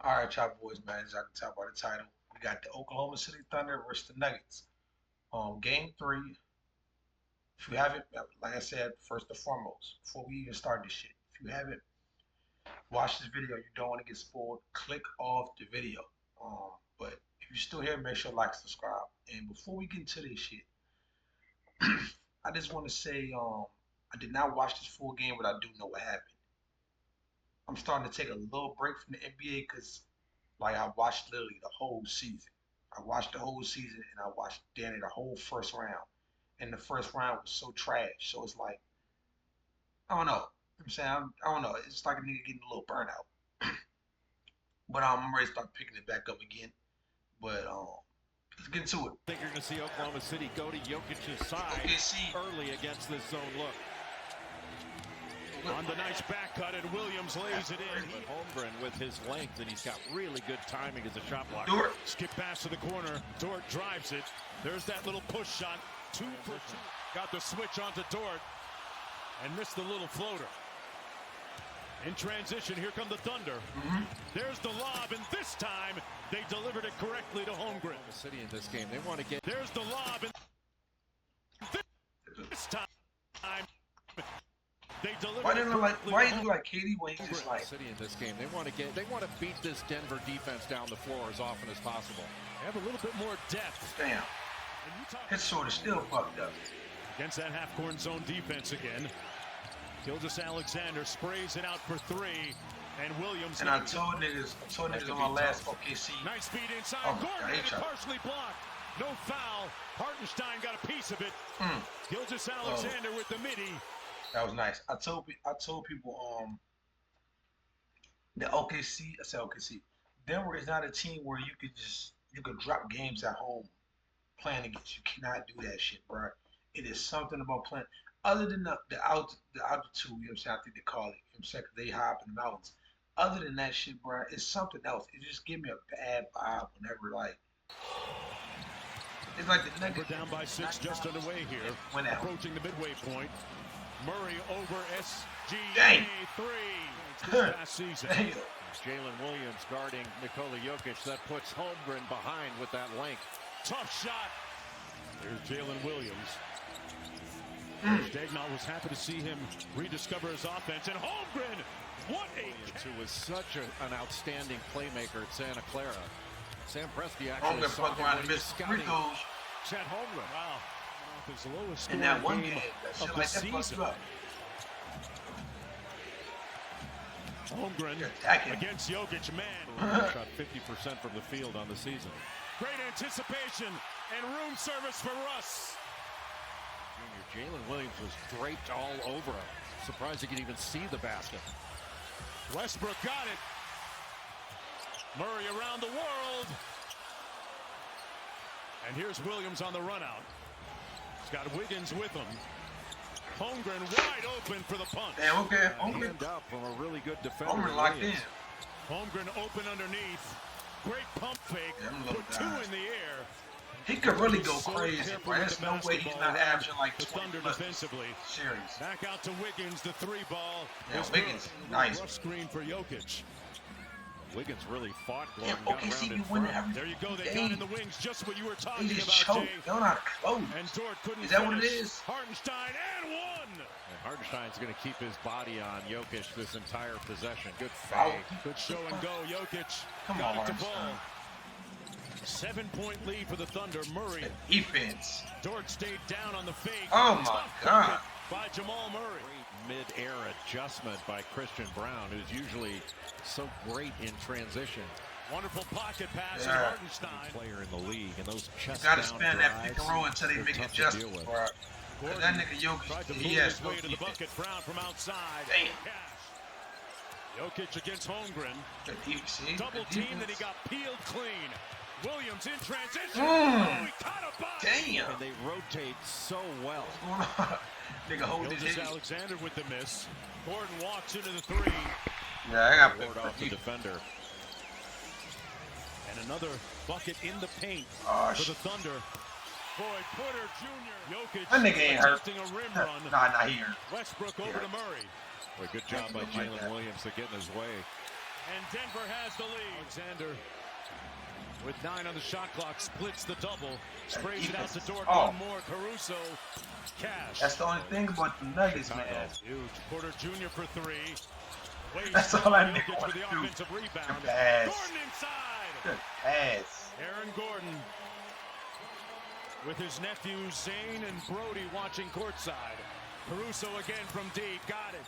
All right, y'all boys, man. As I can tell by the title, we got the Oklahoma City Thunder versus the Nuggets. Game three. If you haven't, like I said, first and foremost, before we even start this shit, if you haven't watched this video, you don't want to get spoiled, click off the video. But if you're still here, make sure to like, subscribe. And before we get into this shit, I just want to say, I did not watch this full game, but I do know what happened. I'm starting to take a little break from the NBA because, like, I watched literally the whole season. I watched the whole season and I watched Danny the whole first round. And the first round was so trash. So it's like, I don't know. You know what I'm saying, I don't know. It's like a nigga getting a little burnout. But I'm ready to start picking it back up again. But let's get into it. I think you're going to see Oklahoma City go to Jokic's side early against this zone look. On the nice back cut, and Williams lays it in. But Holmgren with his length, and he's got really good timing as a shot blocker. Dort. Skip pass to the corner. Dort drives it. There's that little push shot. 2 for 2. Got the switch onto Dort and missed the little floater. In transition, here come the Thunder. There's the lob, and this time they delivered it correctly to Holmgren. The City in this game, they want to get. There's the lob, and this time they delivered. Why didn't he like Katie when he just like City in this game? They want to beat this Denver defense down the floor as often as possible. They have a little bit more depth. Damn. His sword is still fucked up. Against that half-court zone defense again. Gilgeous-Alexander sprays it out for 3, and Williams. And I told niggas on my last OKC. Nice feed inside. Oh, Gordon partially blocked. No foul. Hartenstein got a piece of it. Gilgeous-Alexander with the midi. That was nice. I told people the OKC. I said OKC. Denver is not a team where you could drop games at home playing against. You cannot do that shit, bro. It is something about playing. Other than the altitude, you know what I'm saying? I think they call it. You know what I'm saying? 'Cause they high up in the mountains. Other than that shit, bro, it's something else. It just give me a bad vibe whenever it's like the Nuggets. We're down by 6, just underway here. Approaching the midway point. Murray over SGA 3. Last season. Jalen Williams guarding Nikola Jokic. That puts Holmgren behind with that length. Tough shot. There's Jalen Williams. Daigneault was happy to see him rediscover his offense. And Holmgren, what a... Who was such an outstanding playmaker at Santa Clara. Sam Presti actually saw him when he was scouting Chet Holmgren. Wow. His lowest scoring that one game game of the season. Holmgren against Jokic, man. Shot 50% from the field on the season. Great anticipation and room service for Russ. Jalen Williams was draped all over him. Surprised he could even see the basket. Westbrook got it. Murray around the world. And here's Williams on the run out. He's got Wiggins with him. Holmgren wide open for the punch. Damn, okay. Holmgren up from a really good defender. Holmgren locked in. Holmgren open underneath. Great pump fake. Put 2 in the air. He could really go crazy, bro. There's no way he's not averaging like 20 Thunder defensively. Series. Back out to Wiggins, the 3 ball. Yeah, Wiggins, nice. Rough screen for Jokic. Wiggins really fought. Yeah, OKC, you win every There you go. They got in the wings, just what you were talking they just about, choked. Jay. They're not close. And Dort couldn't Is that finish. what it is? Hartenstein and 1. And Hartenstein's going to keep his body on Jokic this entire possession. Good fake. Good show and go. Jokic got it to ball. 7-point lead for the Thunder. Murray. Defense. Dort stayed down on the fake. Oh my God. By Jamal Murray. Mid-air adjustment by Christian Brown, who's usually so great in transition. Wonderful pocket pass to Hartenstein. Player in the league, and those chest down drives. You gotta spin that pick and roll until they make adjustments, bro. That nigga Jokic, he has no way to the bucket. Brown from outside. Damn. Jokic against Holmgren. Double team, that he got peeled clean. Williams in transition. Oh, he caught a body. Damn. And they rotate so well. What's going on? Nigga hold his head. Alexander with the miss. Gordon walks into the 3. Yeah, I got Ward off the defender. And another bucket in the paint for the Thunder. Boy, Porter Jr. Jokic that nigga ain't hurt. a rim run. Nah, not here. Westbrook over to Murray. Boy, good job by Jalen Williams to get in his way. And Denver has the lead. Alexander with 9 on the shot clock splits the double. Sprays it out the door. One more. Caruso. Cash. That's the only thing about the Nuggets, man. Huge. Porter Jr. for 3. That's all I need for the to offensive do. rebound. Pass. Gordon inside. Good pass. Aaron Gordon with his nephews Zane and Brody watching courtside. Caruso again from deep. Got it.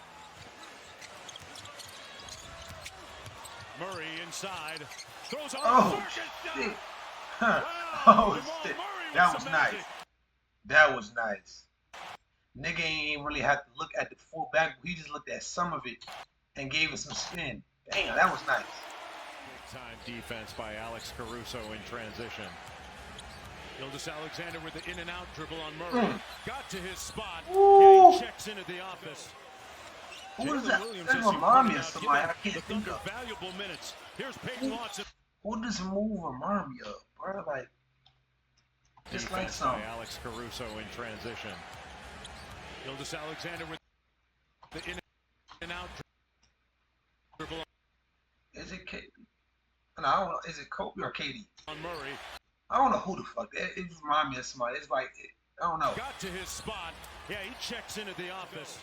Murray inside. Throws on Oh, shit. Wow. Oh, shit. That was nice. That was nice. Nigga ain't really had to look at the full back. He just looked at some of it and gave us some spin. Damn, that was nice. Big time defense by Alex Caruso in transition. Gilgeous Alexander with the in and out dribble on Murray. Got to his spot. Yeah, he checks in at the office. Who is that? That remind me of somebody. I can't think of. Valuable minutes. Here's Peyton Watson. Who does move remind me of, bro? Like, just like some. Alex Caruso in transition. Gilgeous Alexander with the in and out dribble. Is it KD? No, I don't know. Is it Kobe or KD? On Murray. I don't know who the fuck. It reminds me of somebody. It's like, I don't know. Got to his spot. Yeah, he checks in at the office.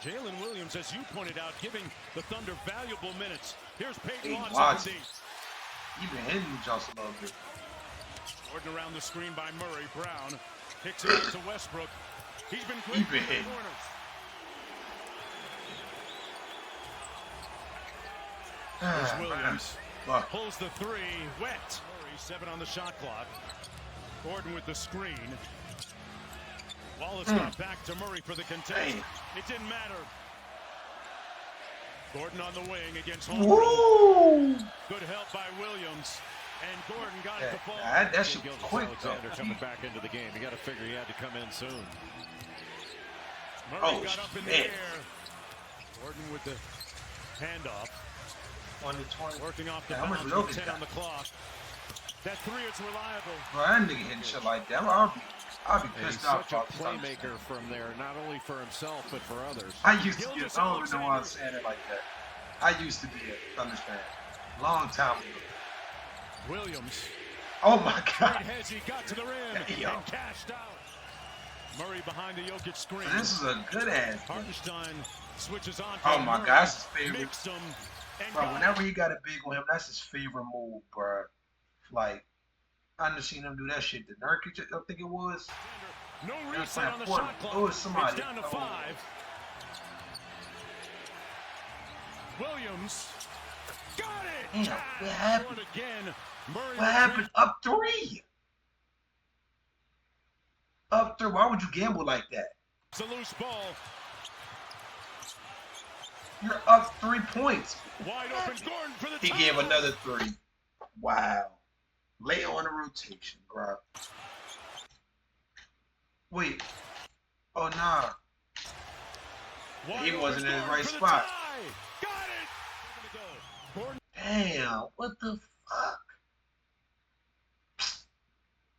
Jalen Williams, as you pointed out, giving the Thunder valuable minutes. Here's Peyton Watson. He been hitting the just a little bit. Gordon around the screen by Murray. Brown kicks it out to Westbrook. He's been great in the corners. Here's Williams. Pulls the 3. Wet. Murray 7 on the shot clock. Gordon with the screen. Wallace got back to Murray for the contest. It didn't matter. Gordon on the wing against home. Good help by Williams. And Gordon got it to fall. That should be quick, Alexander coming back into the game. You got to figure he had to come in soon. Murray got up in the air. Gordon with the handoff. 20. Working off the bounce. 10 on the clock. That 3 is reliable. Bro, that nigga hitting shit like that. I'll be pissed off. Such a playmaker from there, not only for himself but for others. I used to be. I don't even know why I'm saying it like that. I used to be a Thunder fan. Long time ago. Williams. Oh my God. Heads, he got to the rim and cashed out. Murray behind the Jokic screen. This is a good ass. Hartenstein switches on. Oh my God, that's his favorite. Him bro, whenever he got a big on him, that's his favorite move, bro. Like, I done seen him do that shit to Nurkic, I think it was. No reset on the shot clock. It was somebody. It's down to 5. Williams got it. Damn, what happened? Again. Murray what happened? Up 3. Up 3. Why would you gamble like that? It's a loose ball. You're up 3 points. Wide open Gordon for the He gave another 3. Wow. Lay on the rotation, bro. Wait. Oh, nah. He wasn't in the right spot. Got it. Gordon. Damn, what the fuck?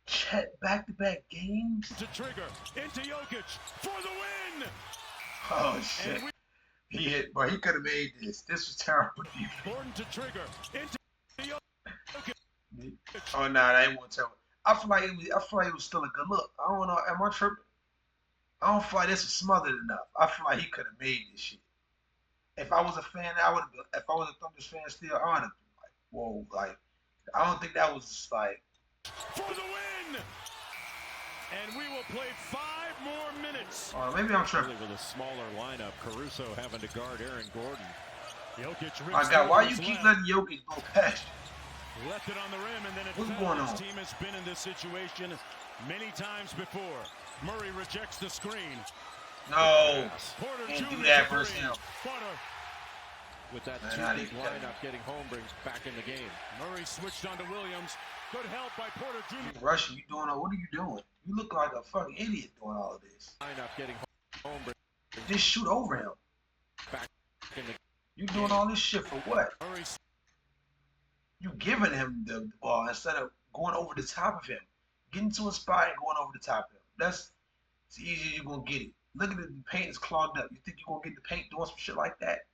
Chet back-to-back games? To trigger. Into Jokic for the win. Oh, shit. He hit, bro. He could have made this. This was terrible. Gordon to trigger. Into Jokic. Oh, nah, that ain't one terrible. I feel like it was still a good look. I don't know. Am I tripping? I don't feel like this was smothered enough. I feel like he could have made this shit. If I was a fan, I would have been. If I was a Thunder fan still, I would have been like, whoa, like, I don't think that was just like. For the win! And we will play 5 more minutes. Maybe I'm tripping. With a smaller lineup, Caruso having to guard Aaron Gordon. Jokic. My God, why you keep letting Jokic go past you? Left it on the rim, and then it What's fell. going on? His team has been in this situation many times before. Murray rejects the screen. No, Porter can't Jr. do that versus him. With that 2-big lineup getting home brings back in the game. Murray switched onto Williams. Good help by Porter Jr. Rushing, you doing? What are you doing? You look like a fucking idiot doing all of this. Lineup getting home. Just shoot over him. Back in the you doing all this shit for what? Murray. You giving him the ball instead of going over the top of him. Getting to a spot and going over the top of him. That's as easy as you're gonna get it. Look at it, the paint is clogged up. You think you're gonna get the paint doing some shit like that?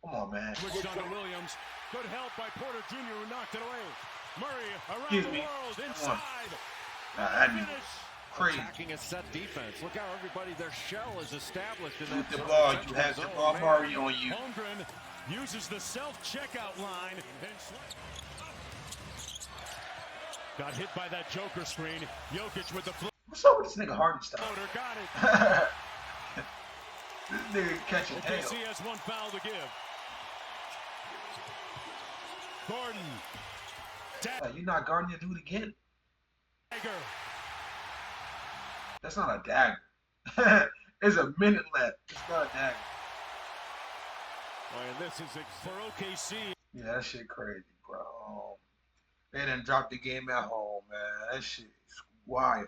Come on, man. Switched on to Williams. Good help by Porter Jr. who knocked it away. Murray around Excuse the me. world Come on. inside. That nigga Finish. crazy. Attacking a set defense. Look how everybody, their shell is established in Shoot that the zone. ball. Central You have zone. Jamal Murray on you. Holmgren uses the self-checkout line. Got hit by that Joker screen. Jokic with the floater. What's up with this nigga Hardenstein? Got it. This nigga catching hell. OKC has one foul to give. Gordon. You're not guarding your dude again. Dagger. That's not a dagger. There's a minute left. It's not a dagger. Oh, and this is for OKC. Yeah, that shit crazy, bro. They done dropped the game at home, man. That shit is wild.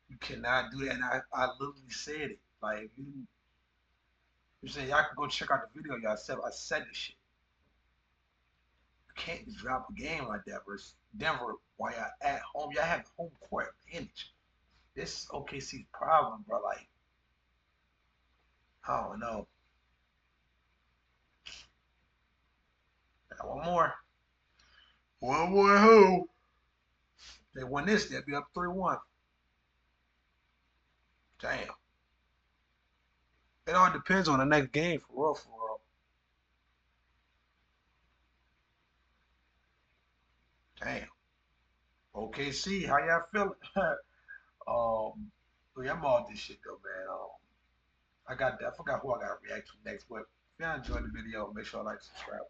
You cannot do that. And I literally said it. Like, you say y'all can go check out the video. I said this shit. You can't just drop a game like that versus Denver while y'all at home. Y'all have the home court advantage. This is OKC's problem, bro. Like, I don't know. Got one more. One more who? They win this, they'll be up 3-1. Damn. It all depends on the next game, for real, for real. Damn. OKC, how y'all feeling? Yeah, I'm all this shit though, man. I forgot who I gotta react to next, but if y'all enjoyed the video, make sure to like, subscribe.